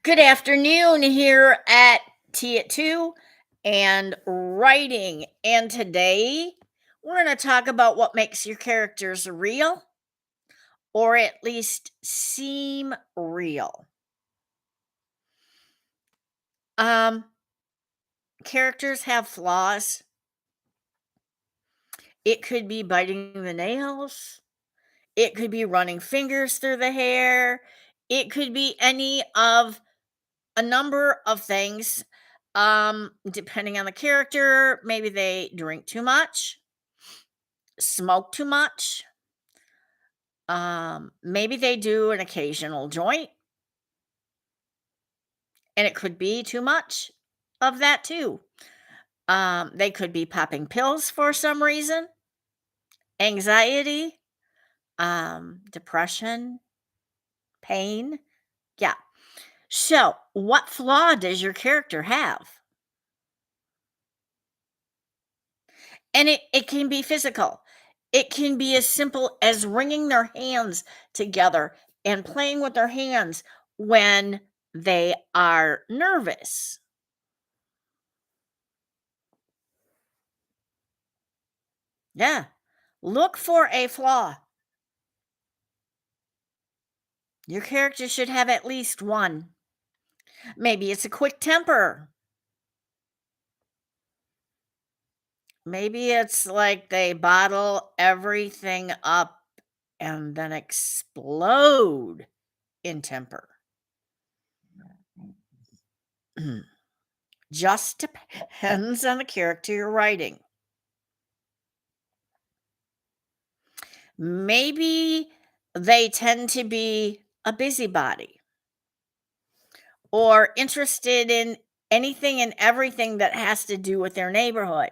Good afternoon here at Tea at Two and writing. And today we're going to talk about what makes your characters real or at least seem real. Um, Characters have flaws. It could be biting the nails, it could be running fingers through the hair, it could be any of a number of things. Depending on the character, maybe they drink too much, smoke too much. Maybe they do an occasional joint, and it could be too much of that too. They could be popping pills for some reason, anxiety, depression, pain. Yeah. So, what flaw does your character have? And it can be physical. It can be as simple as wringing their hands together and playing with their hands when they are nervous. Yeah. Look for a flaw. Your character should have at least one. Maybe it's a quick temper. Maybe it's like they bottle everything up and then explode in temper. Just depends on the character you're writing. Maybe they tend to be a busybody or interested in anything and everything that has to do with their neighborhood.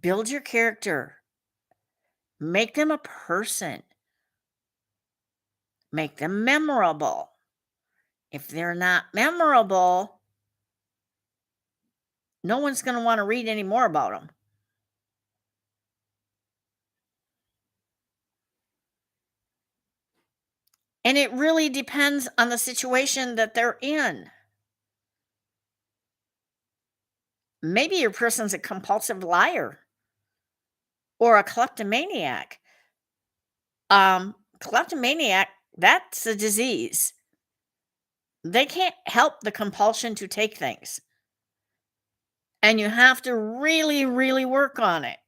Build your character, make them a person, make them memorable. If they're not memorable, no one's going to want to read any more about them. And it really depends on the situation that they're in. Maybe your person's a compulsive liar or a kleptomaniac. Kleptomaniac, that's a disease. They can't help the compulsion to take things. And you have to really, really work on it.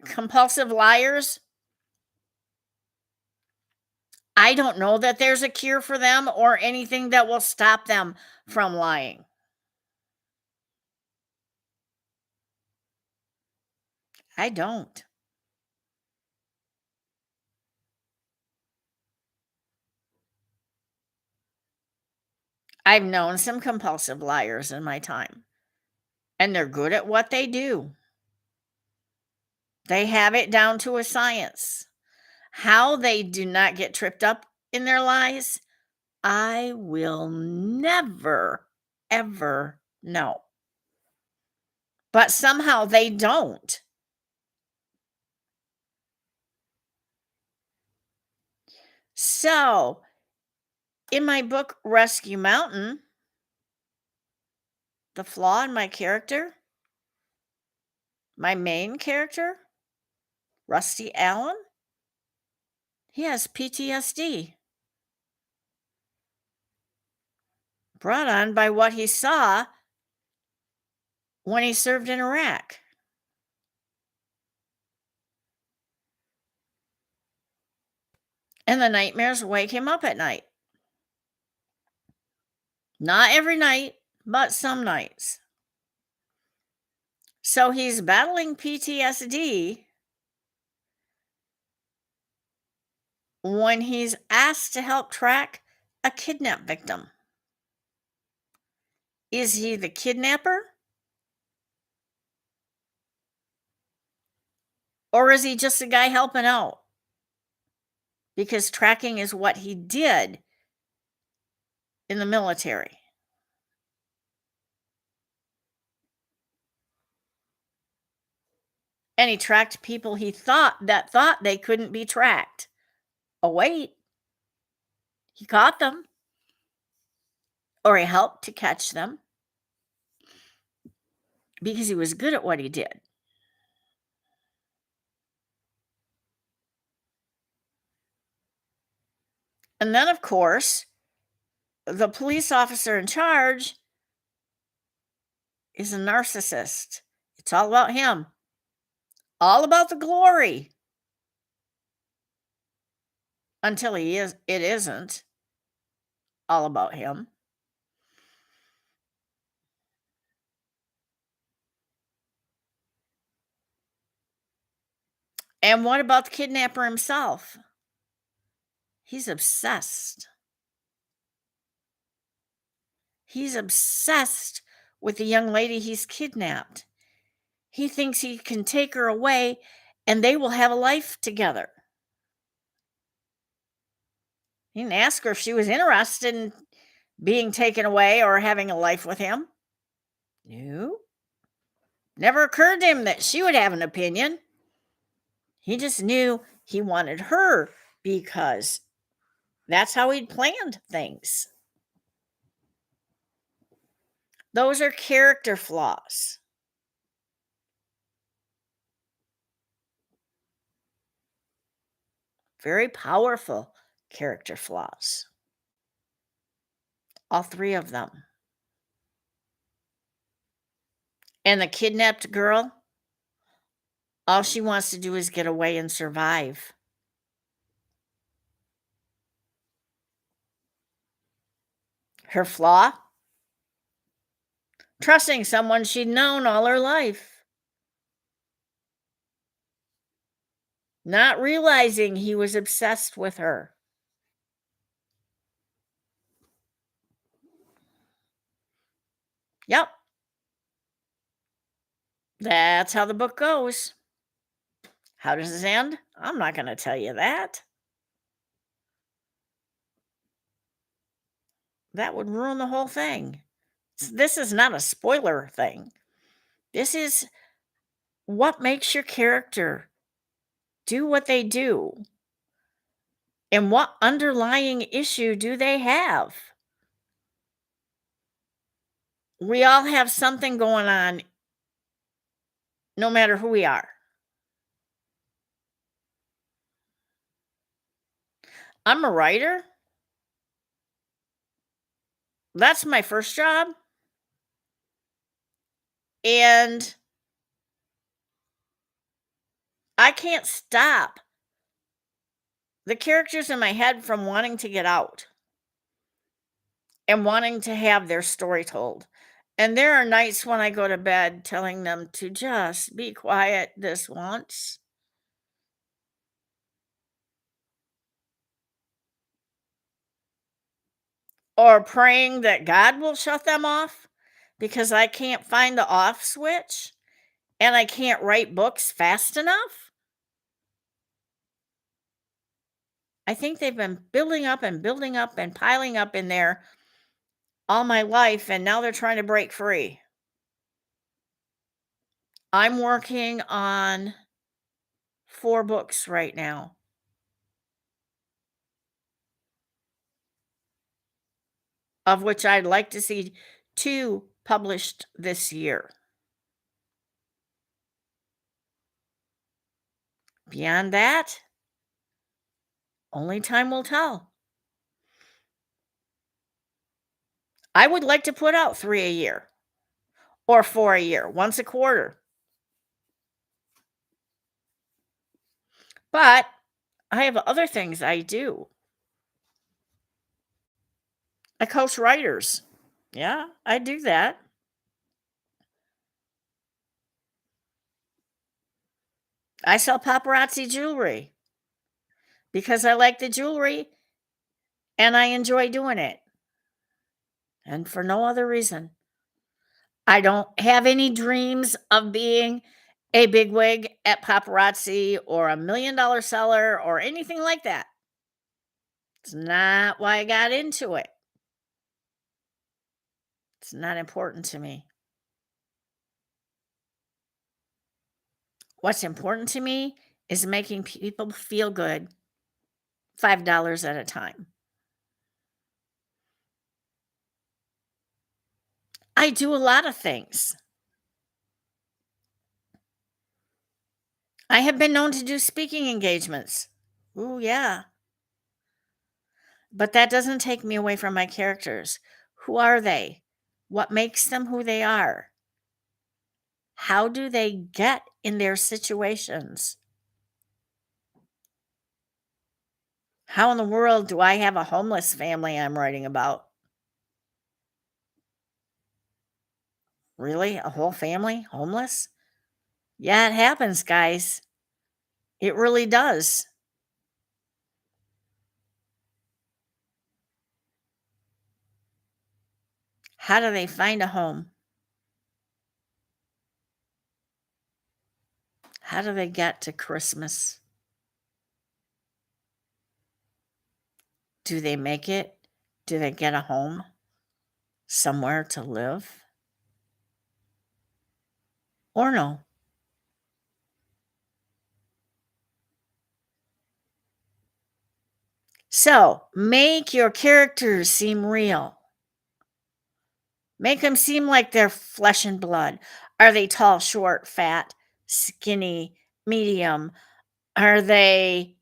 Compulsive liars, I don't know that there's a cure for them or anything that will stop them from lying. I don't. I've known some compulsive liars in my time, and they're good at what they do. They have it down to a science. How they do not get tripped up in their lies, I will never, ever know. But somehow they don't. So, in my book, Rescue Mountain, the flaw in my character, my main character, Rusty Allen, he has PTSD brought on by what he saw when he served in Iraq. And the nightmares wake him up at night. Not every night, but some nights. So he's battling PTSD when he's asked to help track a kidnap victim. Is he the kidnapper? Or is he just a guy helping out? Because tracking is what he did in the military. And he tracked people he thought they couldn't be tracked. Oh, wait, he caught them, or he helped to catch them because he was good at what he did. And then, of course, the police officer in charge is a narcissist. It's all about him, all about the glory until it isn't all about him. And what about the kidnapper himself? He's obsessed. He's obsessed with the young lady he's kidnapped. He thinks he can take her away and they will have a life together. He didn't ask her if she was interested in being taken away or having a life with him. No. Never occurred to him that she would have an opinion. He just knew he wanted her because that's how he'd planned things. Those are character flaws. Very powerful character flaws. All three of them. And the kidnapped girl, all she wants to do is get away and survive. Her flaw? Trusting someone she'd known all her life. Not realizing he was obsessed with her. Yep. That's how the book goes. How does it end? I'm not going to tell you that. That would ruin the whole thing. This is not a spoiler thing. This is what makes your character do what they do. And what underlying issue do they have? We all have something going on, no matter who we are. I'm a writer. That's my first job. And I can't stop the characters in my head from wanting to get out and wanting to have their story told. And there are nights when I go to bed telling them to just be quiet this once. Or praying that God will shut them off because I can't find the off switch and I can't write books fast enough. I think they've been building up and building up and piling up in there all my life, and now they're trying to break free. I'm working on 4 books right now, of which I'd like to see 2 published this year. Beyond that, only time will tell. I would like to put out 3 a year or 4 a year, once a quarter. But I have other things I do. I coach writers. Yeah, I do that. I sell paparazzi jewelry because I like the jewelry and I enjoy doing it. And for no other reason. I don't have any dreams of being a bigwig at paparazzi or a $1,000,000 seller or anything like that. It's not why I got into it. It's not important to me. What's important to me is making people feel good $5 at a time. I do a lot of things. I have been known to do speaking engagements. Ooh, yeah. But that doesn't take me away from my characters. Who are they? What makes them who they are? How do they get in their situations? How in the world do I have a homeless family I'm writing about? Really? A whole family homeless? Yeah, it happens, guys. It really does. How do they find a home? How do they get to Christmas? Do they make it? Do they get a home? Somewhere to live? Or no? So, make your characters seem real. Make them seem like they're flesh and blood. Are they tall, short, fat, skinny, medium? Are they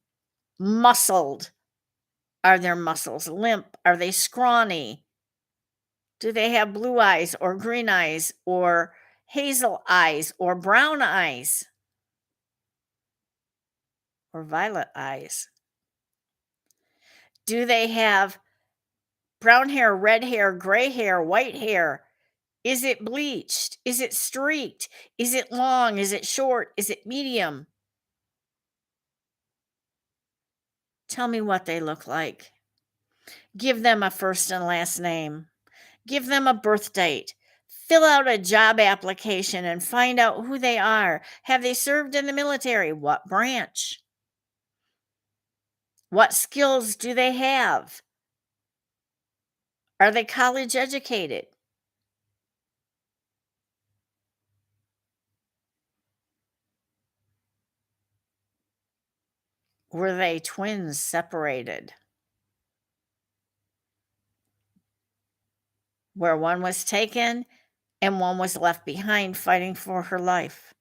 muscled? Are their muscles limp? Are they scrawny? Do they have blue eyes or green eyes or hazel eyes or brown eyes or violet eyes? Do they have brown hair, red hair, gray hair, white hair? Is it bleached? Is it streaked? Is it long? Is it short? Is it medium? Tell me what they look like. Give them a first and last name. Give them a birth date. Fill out a job application and find out who they are. Have they served in the military? What branch? What skills do they have? Are they college educated? Were they twins separated? Where one was taken and one was left behind fighting for her life?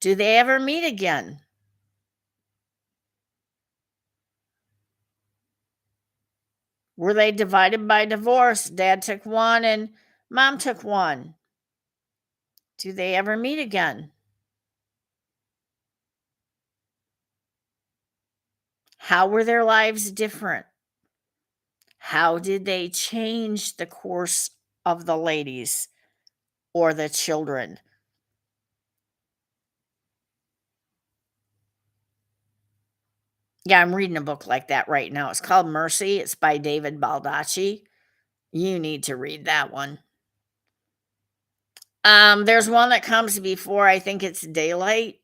Do they ever meet again? Were they divided by divorce? Dad took one and mom took one. Do they ever meet again? How were their lives different? How did they change the course of the ladies or the children? Yeah, I'm reading a book like that right now. It's called Mercy. It's by David Baldacci. You need to read that one. There's one that comes before, I think it's Daylight.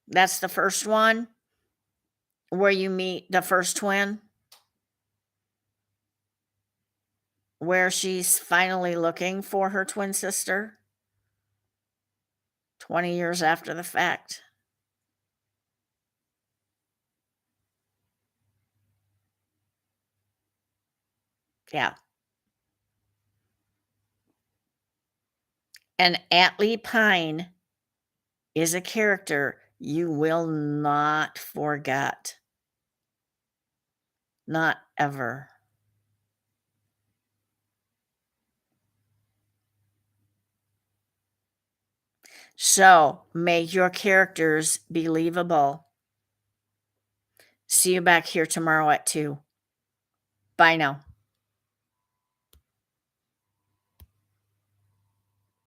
That's the first one where you meet the first twin, where she's finally looking for her twin sister 20 years after the fact. Yeah. And Atlee Pine is a character you will not forget. Not ever. So make your characters believable. See you back here tomorrow at 2. Bye now.